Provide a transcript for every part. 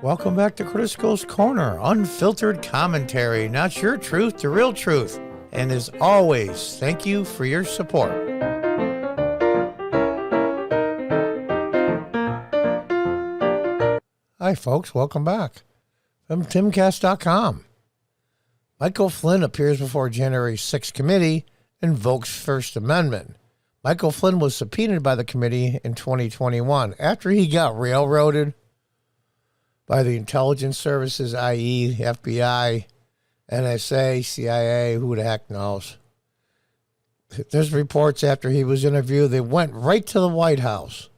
Welcome back to Critical Corner, unfiltered commentary, not your truth, the real truth. And as always, thank you for your support. Hi, folks. Welcome back from timcast.com. Michael Flynn appears before January 6th committee, invokes First Amendment. Michael Flynn was subpoenaed by the committee in 2021 after he got railroaded by the intelligence services, i.e. FBI, NSA, CIA, who the heck knows. There's reports after he was interviewed, they went right to the White House.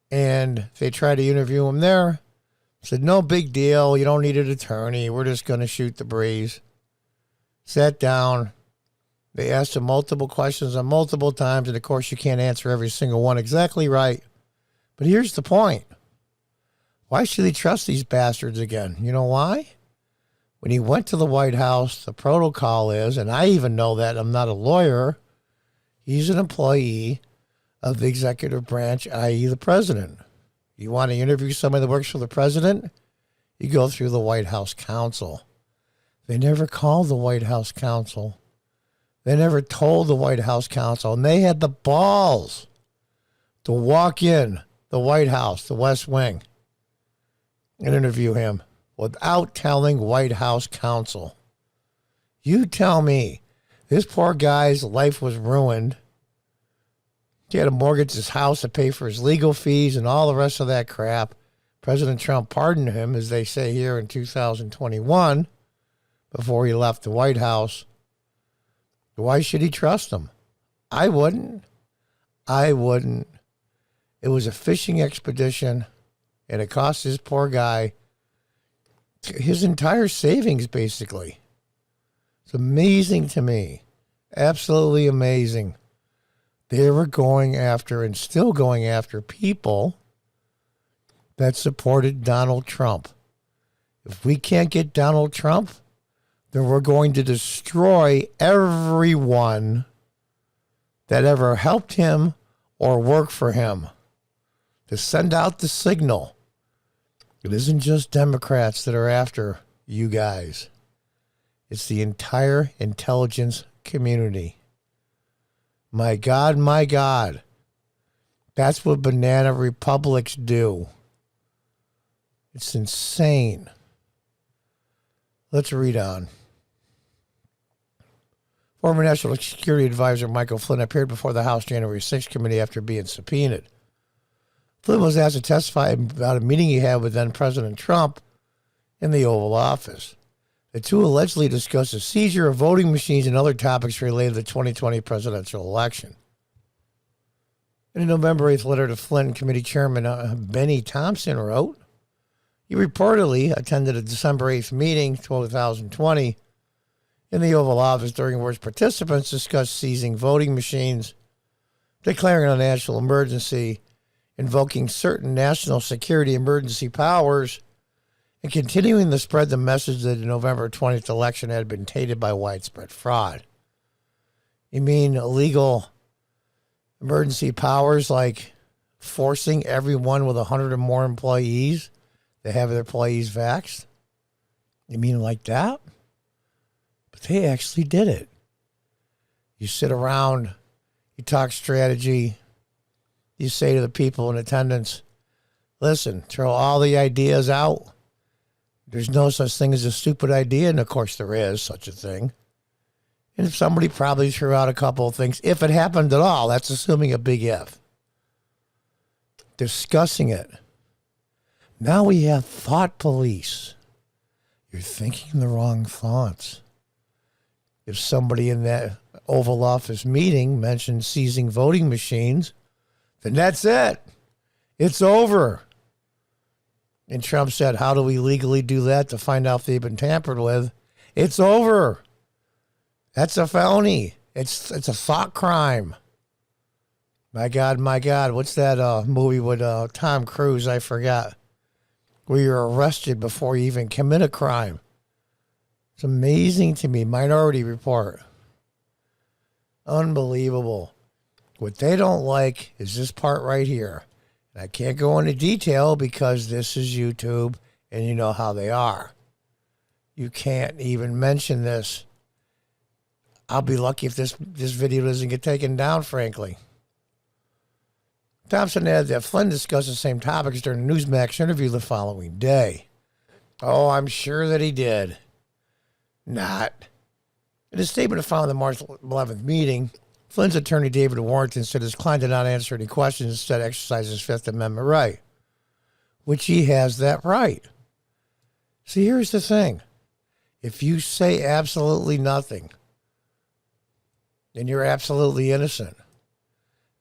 And they tried to interview him there. Said, no big deal. You don't need an attorney. We're just going to shoot the breeze. Sat down. They asked him multiple questions on multiple times. And, of course, you can't answer every single one exactly right. But here's the point. Why should he trust these bastards again? You know why? When he went to the White House, the protocol is, and I even know that, I'm not a lawyer, he's an employee of the executive branch, i.e. the president. You want to interview somebody that works for the president? You go through the White House counsel. They never called the White House counsel. They never told the White House counsel, and they had the balls to walk in the White House, the West Wing, and interview him without telling White House counsel. You tell me, this poor guy's life was ruined. He had to mortgage his house to pay for his legal fees and all the rest of that crap. President Trump pardoned him, as they say here, in 2021 before he left the White House. Why should he trust him? I wouldn't. It was a fishing expedition, and it cost this poor guy his entire savings, basically. It's amazing to me. Absolutely amazing. They were going after and still going after people that supported Donald Trump. If we can't get Donald Trump, then we're going to destroy everyone that ever helped him or worked for him. To send out the signal. It isn't just Democrats that are after you guys. It's the entire intelligence community. My God, my God. That's what banana republics do. It's insane. Let's read on. Former National Security Advisor Michael Flynn appeared before the House January 6th committee after being subpoenaed. Flynn was asked to testify about a meeting he had with then-President Trump in the Oval Office. The two allegedly discussed the seizure of voting machines and other topics related to the 2020 presidential election. In a November 8th letter to Flynn, committee chairman Benny Thompson wrote, he reportedly attended a December 8th meeting, 2020, in the Oval Office, during which participants discussed seizing voting machines, declaring a national emergency, invoking certain national security emergency powers, and continuing to spread the message that the November 20th election had been tainted by widespread fraud. You mean illegal emergency powers like forcing everyone with 100 or more employees to have their employees vaxxed? You mean like that? But they actually did it. You sit around, you talk strategy, you say to the people in attendance, listen, throw all the ideas out. There's no such thing as a stupid idea, and of course there is such a thing. And if somebody probably threw out a couple of things, if it happened at all, that's assuming a big if. Discussing it. Now we have thought police. You're thinking the wrong thoughts. If somebody in that Oval Office meeting mentioned seizing voting machines, then that's it. It's over. And Trump said, how do we legally do that to find out if they've been tampered with? It's over. That's a felony. It's a thought crime. My God, my God. What's that movie with Tom Cruise? I forgot. Where you're arrested before you even commit a crime. It's amazing to me. Minority Report. Unbelievable. What they don't like is this part right here. I can't go into detail because this is YouTube and you know how they are. You can't even mention this. I'll be lucky if this video doesn't get taken down, frankly. Thompson added that Flynn discussed the same topics during the Newsmax interview the following day. Oh, I'm sure that he did. Not. In a statement found the March 11th meeting, Flynn's attorney, David Warrington, said his client did not answer any questions, instead exercised his Fifth Amendment right, which he has that right. See, here's the thing. If you say absolutely nothing, then you're absolutely innocent.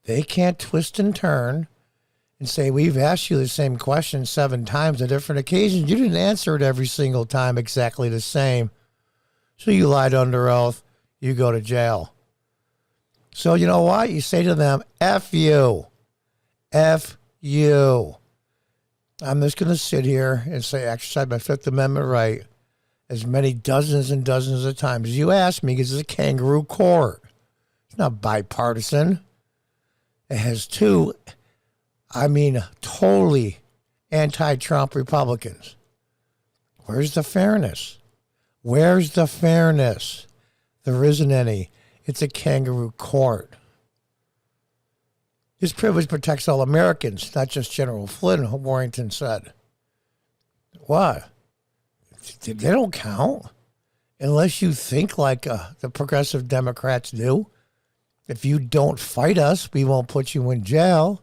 They can't twist and turn and say, we've asked you the same question 7 times on different occasions. You didn't answer it every single time exactly the same. So you lied under oath. You go to jail. So you know what? You say to them, F you. F you. I'm just going to sit here and say, exercise my Fifth Amendment right as many dozens and dozens of times as you ask me, because it's a kangaroo court. It's not bipartisan. It has 2, totally anti-Trump Republicans. Where's the fairness? Where's the fairness? There isn't any. It's a kangaroo court. This privilege protects all Americans, not just General Flynn, Warrington said. What? They don't count unless you think like the progressive Democrats do. If you don't fight us, we won't put you in jail.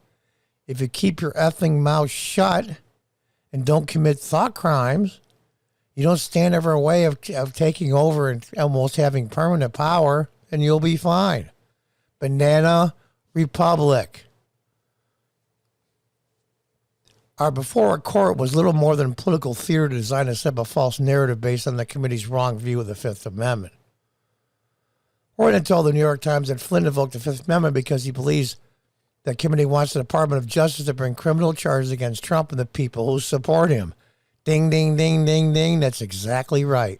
If you keep your effing mouth shut and don't commit thought crimes, you don't stand in our way of taking over and almost having permanent power, and you'll be fine. Banana Republic. Our before a court was little more than political theater designed to set up a false narrative based on the committee's wrong view of the Fifth Amendment. Warren told the New York Times that Flynn invoked the Fifth Amendment because he believes the committee wants the Department of Justice to bring criminal charges against Trump and the people who support him. Ding, ding, ding, ding, ding. That's exactly right.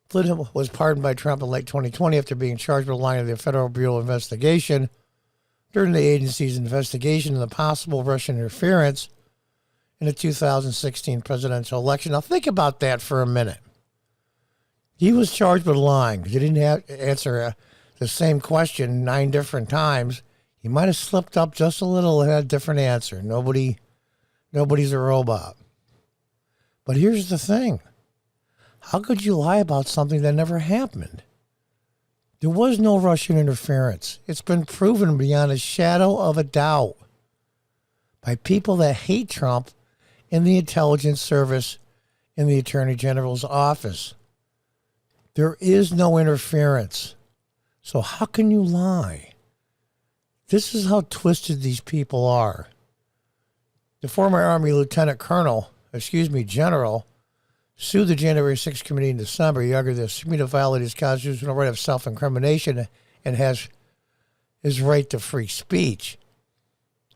Flynn was pardoned by Trump in late 2020 after being charged with lying to the Federal Bureau of Investigation during the agency's investigation into the possible Russian interference in the 2016 presidential election. Now think about that for a minute. He was charged with lying because he didn't answer the same question 9 different times. He might have slipped up just a little and had a different answer. Nobody's a robot. But here's the thing. How could you lie about something that never happened? There was no Russian interference. It's been proven beyond a shadow of a doubt by people that hate Trump in the intelligence service in the Attorney General's office. There is no interference. So how can you lie? This is how twisted these people are. The former Army General, sued the January 6th committee in December. He argued that the subpoena violated his constitutional right of self-incrimination and has his right to free speech.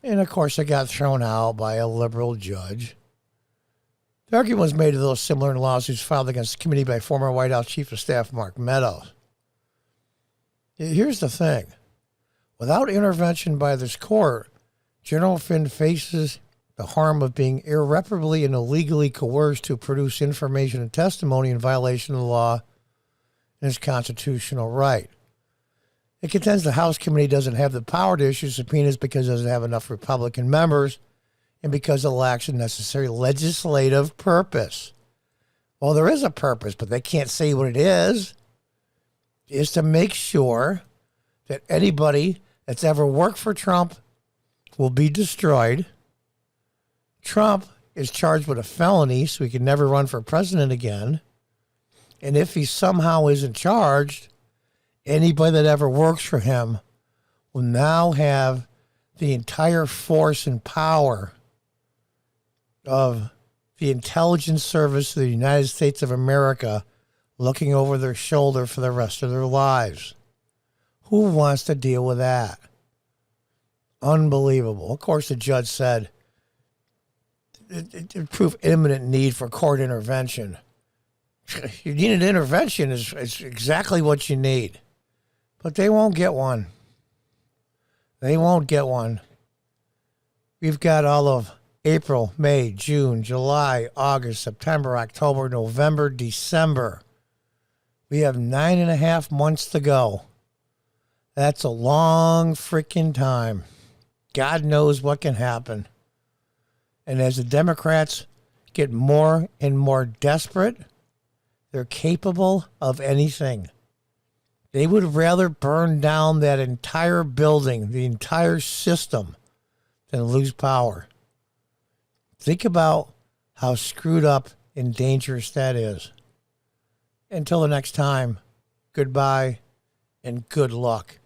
And, of course, it got thrown out by a liberal judge. The argument was made to those similar lawsuits filed against the committee by former White House Chief of Staff Mark Meadows. Here's the thing. Without intervention by this court, General Flynn faces the harm of being irreparably and illegally coerced to produce information and testimony in violation of the law and his constitutional right. It contends the House committee doesn't have the power to issue subpoenas because it doesn't have enough Republican members and because it lacks a necessary legislative purpose. Well, there is a purpose, but they can't say what it is to make sure that anybody that's ever worked for Trump will be destroyed. Trump is charged with a felony, so he can never run for president again. And if he somehow isn't charged, anybody that ever works for him will now have the entire force and power of the intelligence service of the United States of America looking over their shoulder for the rest of their lives. Who wants to deal with that? Unbelievable. Of course, the judge said it proved imminent need for court intervention. You need an intervention is exactly what you need. But they won't get one. They won't get one. We've got all of April, May, June, July, August, September, October, November, December. We have 9.5 months to go. That's a long freaking time. God knows what can happen. And as the Democrats get more and more desperate, they're capable of anything. They would rather burn down that entire building, the entire system, than lose power. Think about how screwed up and dangerous that is. Until the next time, goodbye and good luck.